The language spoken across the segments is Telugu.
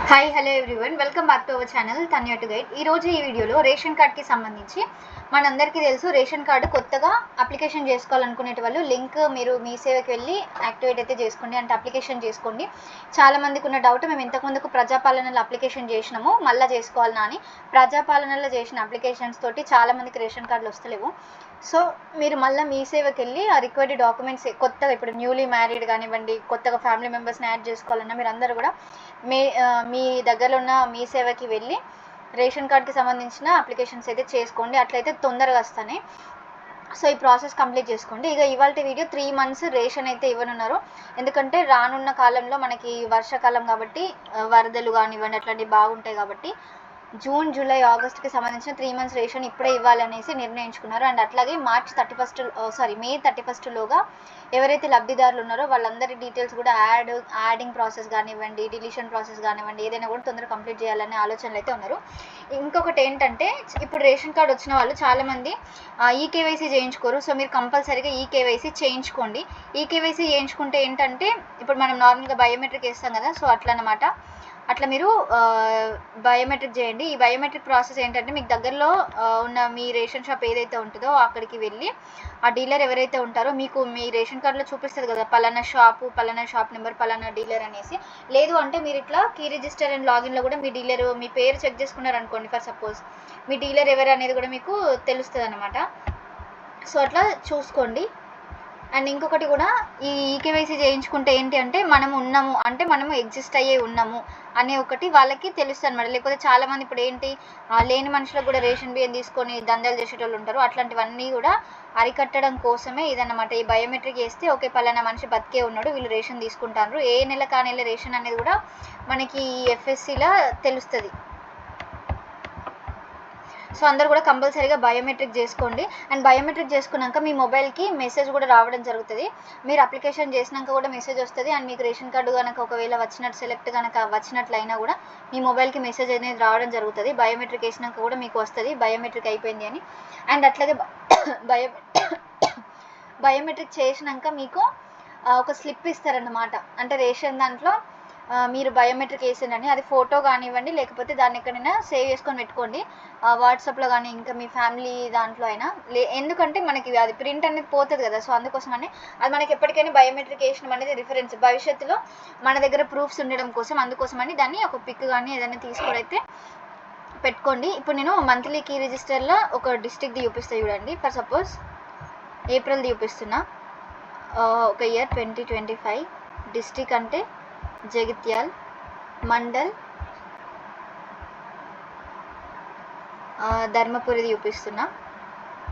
Hi hello everyone, welcome back to our channel Tanya to guide. ఈరోజు ఈ వీడియోలో రేషన్ కార్డ్కి సంబంధించి మనందరికీ తెలుసు, రేషన్ కార్డు కొత్తగా అప్లికేషన్ చేసుకోవాలనుకునే వాళ్ళు లింక్ మీరు మీ సేవకి వెళ్ళి యాక్టివేట్ అయితే చేసుకోండి, అంటే అప్లికేషన్ చేసుకోండి. చాలామందికి ఉన్న డౌట్, మేము ఇంతకుముందుకు ప్రజాపాలనలో అప్లికేషన్ చేసినాము మళ్ళీ చేసుకోవాలన్నా అని. ప్రజాపాలనలో చేసిన అప్లికేషన్స్ తోటి చాలామందికి రేషన్ కార్డులు వస్తలేవు. సో మీరు మళ్ళీ మీ సేవకి వెళ్ళి ఆ రిక్వైర్డ్ డాక్యుమెంట్స్ కొత్తగా, ఇప్పుడు న్యూలీ మ్యారీడ్ కానివ్వండి, కొత్తగా ఫ్యామిలీ మెంబర్స్ని యాడ్ చేసుకోవాలన్నా మీరు అందరూ కూడా మీ దగ్గరలో ఉన్న మీ సేవకి వెళ్ళి రేషన్ కార్డ్కి సంబంధించిన అప్లికేషన్స్ అయితే చేసుకోండి. అట్లయితే తొందరగా వస్తాయి. సో ఈ ప్రాసెస్ కంప్లీట్ చేసుకోండి. ఇక ఇవాళ వీడియో 3 months రేషన్ అయితే ఇవ్వనున్నారు. ఎందుకంటే రానున్న కాలంలో మనకి వర్షాకాలం కాబట్టి వరదలు కానివ్వండి అట్లాంటివి బాగుంటాయి కాబట్టి జూన్, జూలై, ఆగస్ట్కి సంబంధించిన 3 months రేషన్ ఇప్పుడే ఇవ్వాలనేసి నిర్ణయించుకున్నారు. అండ్ అట్లాగే మే 31 లోగా ఎవరైతే లబ్ధిదారులు ఉన్నారో వాళ్ళందరి డీటెయిల్స్ కూడా యాడింగ్ ప్రాసెస్ కానివ్వండి, డిలీషన్ ప్రాసెస్ కానివ్వండి, ఏదైనా కూడా తొందరగా కంప్లీట్ చేయాలనే ఆలోచనలు అయితే ఉన్నారు. ఇంకొకటి ఏంటంటే, ఇప్పుడు రేషన్ కార్డు వచ్చిన వాళ్ళు చాలామంది ఈకేవైసీ చేయించుకోరు. సో మీరు కంపల్సరీగా ఈకేవైసీ చేయించుకోండి. ఈకేవైసీ చేయించుకుంటే ఏంటంటే, ఇప్పుడు మనం నార్మల్గా బయోమెట్రిక్ వేస్తాం కదా, సో అట్లా మీరు బయోమెట్రిక్ చేయండి. ఈ బయోమెట్రిక్ ప్రాసెస్ ఏంటంటే, మీకు దగ్గరలో ఉన్న మీ రేషన్ షాప్ ఏదైతే ఉంటుందో అక్కడికి వెళ్ళి ఆ డీలర్ ఎవరైతే ఉంటారో మీకు మీ రేషన్ కార్డులో చూపిస్తుంది కదా, పలానా షాప్ నెంబర్, పలానా డీలర్ అనేసి. లేదు అంటే మీరు ఇట్లా కీ రిజిస్టర్ అండ్ లాగిన్లో కూడా మీ డీలర్ మీ పేరు చెక్ చేసుకున్నారు అనుకోండి, ఫర్ సపోజ్ మీ డీలర్ ఎవరు అనేది కూడా మీకు తెలుస్తుంది అనమాట. సో అట్లా చూసుకోండి. అండ్ ఇంకొకటి కూడా, ఈ ఈకేవైసీ చేయించుకుంటే ఏంటి అంటే, మనము ఎగ్జిస్ట్ అయ్యే ఉన్నాము అనే ఒకటి వాళ్ళకి తెలుస్తుంది అనమాట. లేకపోతే చాలామంది ఇప్పుడు ఏంటి, లేని మనుషులకు కూడా రేషన్ బియ్యం తీసుకొని దందాలు చేసేటోళ్ళు ఉంటారు. అట్లాంటివన్నీ కూడా అరికట్టడం కోసమే ఇదన్నమాట. ఈ బయోమెట్రిక్ చేస్తే ఓకే పలానా మనిషి బతికే ఉన్నాడు, వీళ్ళు రేషన్ తీసుకుంటారు, ఏ నెల కా నెల రేషన్ అనేది కూడా మనకి ఎఫ్ఎస్సిలో తెలుస్తుంది. సో అందరూ కూడా కంపల్సరీగా బయోమెట్రిక్ చేసుకోండి. అండ్ బయోమెట్రిక్ చేసుకున్నాక మీ మొబైల్కి మెసేజ్ కూడా రావడం జరుగుతుంది. మీరు అప్లికేషన్ చేసినాక కూడా మెసేజ్ వస్తుంది. అండ్ మీకు రేషన్ కార్డు కనుక ఒకవేళ సెలెక్ట్ కనుక వచ్చినట్లయినా కూడా మీ మొబైల్కి మెసేజ్ అనేది రావడం జరుగుతుంది. బయోమెట్రిక్ వేసినాక కూడా మీకు వస్తుంది బయోమెట్రిక్ అయిపోయింది అని. అండ్ అట్లాగే బయోమెట్రిక్ చేసినాక మీకు ఒక స్లిప్ ఇస్తారన్నమాట. అంటే రేషన్ దాంట్లో మీరు బయోమెట్రిక్ వేసిండని, అది ఫోటో కానివ్వండి, లేకపోతే దాన్ని ఎక్కడైనా సేవ్ చేసుకొని పెట్టుకోండి, వాట్సాప్లో కానీ ఇంకా మీ ఫ్యామిలీ దాంట్లో అయినా. ఎందుకంటే మనకి అది ప్రింట్ అనేది పోతుంది కదా, సో అందుకోసమని అది మనకి ఎప్పటికైనా బయోమెట్రిక్ వేసిన అనేది రిఫరెన్స్ భవిష్యత్తులో మన దగ్గర ప్రూఫ్స్ ఉండడం కోసం, అందుకోసమని దాన్ని ఒక పిక్ కానీ ఏదైనా తీసుకొని అయితే పెట్టుకోండి. ఇప్పుడు నేను మంత్లీ కీ రిజిస్టర్లో ఒక డిస్ట్రిక్ట్ది చూపిస్తాను చూడండి. ఫర్ సపోజ్ ఏప్రిల్ది చూపిస్తున్నా. ఒక ఇయర్ 2025, డిస్ట్రిక్ట్ అంటే జగిత్యాల్, మండల్ ధర్మపురిది చూపిస్తున్నా.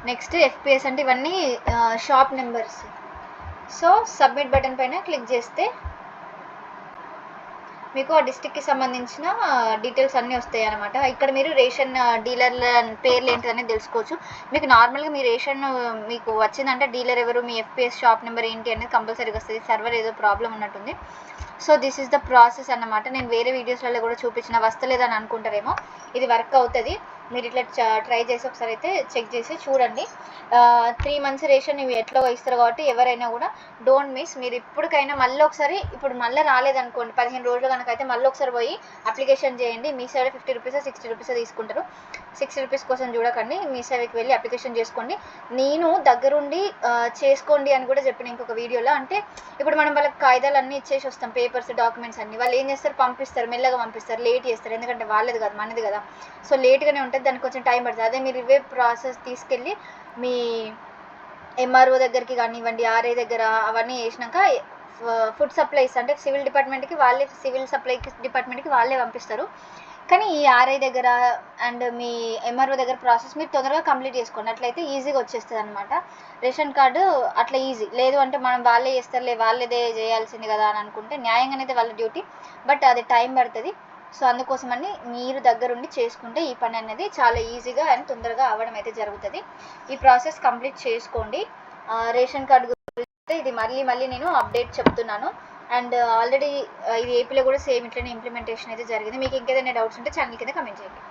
నెక్స్ట్ ఎఫ్పిఎస్ అంటే ఇవన్నీ shop numbers. So submit button పైన క్లిక్ చేస్తే మీకు ఆ డిస్ట్రిక్ట్కి సంబంధించిన డీటెయిల్స్ అన్నీ వస్తాయి అనమాట. ఇక్కడ మీరు రేషన్ డీలర్ల పేర్లు ఏంటిదనేది తెలుసుకోవచ్చు. మీకు నార్మల్గా మీ రేషన్ మీకు వచ్చిందంటే డీలర్ ఎవరు, మీ ఎఫ్పిఎస్ షాప్ నెంబర్ ఏంటి అనేది కంపల్సరీగా వస్తుంది. సర్వర్ ఏదో ప్రాబ్లం ఉన్నట్టుంది. So this is the process అన్నమాట. నేను వేరే వీడియోస్లలో కూడా చూపించిన, వస్తలేదని అనుకుంటారేమో, ఇది వర్క్ అవుతుంది. మీరు ఇట్లా ట్రై చేసి ఒకసారి అయితే చెక్ చేసి చూడండి. 3 months రేషన్ ఇవి ఎట్లా ఇస్తారు కాబట్టి ఎవరైనా కూడా డోంట్ మిస్. మీరు ఇప్పటికైనా మళ్ళీ ఒకసారి, ఇప్పుడు మళ్ళీ రాలేదనుకోండి 15 రోజులు కనుక అయితే మళ్ళీ ఒకసారి పోయి అప్లికేషన్ చేయండి. మీ సైడ్ 50 రూపీస్ 60 రూపీస్ తీసుకుంటారు. 60 రూపీస్ కోసం చూడకండి, మీ సైడ్కి వెళ్ళి అప్లికేషన్ చేసుకోండి. నేను దగ్గరుండి చేసుకోండి అని కూడా చెప్పిన ఇంకొక వీడియోలో. అంటే ఇప్పుడు మనం వాళ్ళకి కాగితాలు అన్నీ ఇచ్చేసి వస్తాం, పేపర్స్ డాక్యుమెంట్స్ అన్నీ. వాళ్ళు ఏం చేస్తారు, పంపిస్తారు, మెల్లగా పంపిస్తారు, లేట్ చేస్తారు. ఎందుకంటే వాళ్ళది కాదు మనది కదా, సో లేట్గానే ఉంటుంది, దానికి కొంచెం టైం పడుతుంది. అదే మీరు ఇవే ప్రాసెస్ తీసుకెళ్ళి మీ ఎంఆర్ఓ దగ్గరికి కానివ్వండి, ఆర్ఐ దగ్గర అవన్నీ వేసినాక ఫుడ్ సప్లైస్ అంటే సివిల్ డిపార్ట్మెంట్కి వాళ్ళే, సివిల్ సప్లై డిపార్ట్మెంట్కి వాళ్ళే పంపిస్తారు. కానీ ఈ ఆర్ఐ దగ్గర అండ్ మీ ఎంఆర్ఓ దగ్గర ప్రాసెస్ మీరు తొందరగా కంప్లీట్ చేసుకోండి. అట్లయితే ఈజీగా వచ్చేస్తుంది అనమాట రేషన్ కార్డు. అట్లా ఈజీ లేదు అంటే మనం వాళ్ళే చేస్తారులే, వాళ్ళదే చేయాల్సింది కదా అని అనుకుంటే, న్యాయంగానైతే వాళ్ళ డ్యూటీ, బట్ అది టైం పడుతుంది. సో అందుకోసమని మీరు దగ్గరుండి చేసుకుంటే ఈ పని అనేది చాలా ఈజీగా అండ్ తొందరగా అవ్వడం అయితే జరుగుతుంది. ఈ ప్రాసెస్ కంప్లీట్ చేసుకోండి. రేషన్ కార్డు గురించి ఇది మళ్ళీ నేను అప్డేట్ చెప్తున్నాను. అండ్ ఆల్రెడీ ఇది ఏపీలో కూడా సేమ్ ఇట్లనే ఇంప్లిమెంటేషన్ అయితే జరిగింది. మీకు ఇంకేదైనా డౌట్స్ ఉంటే ఛానల్ కింద కమెంట్ చేయండి.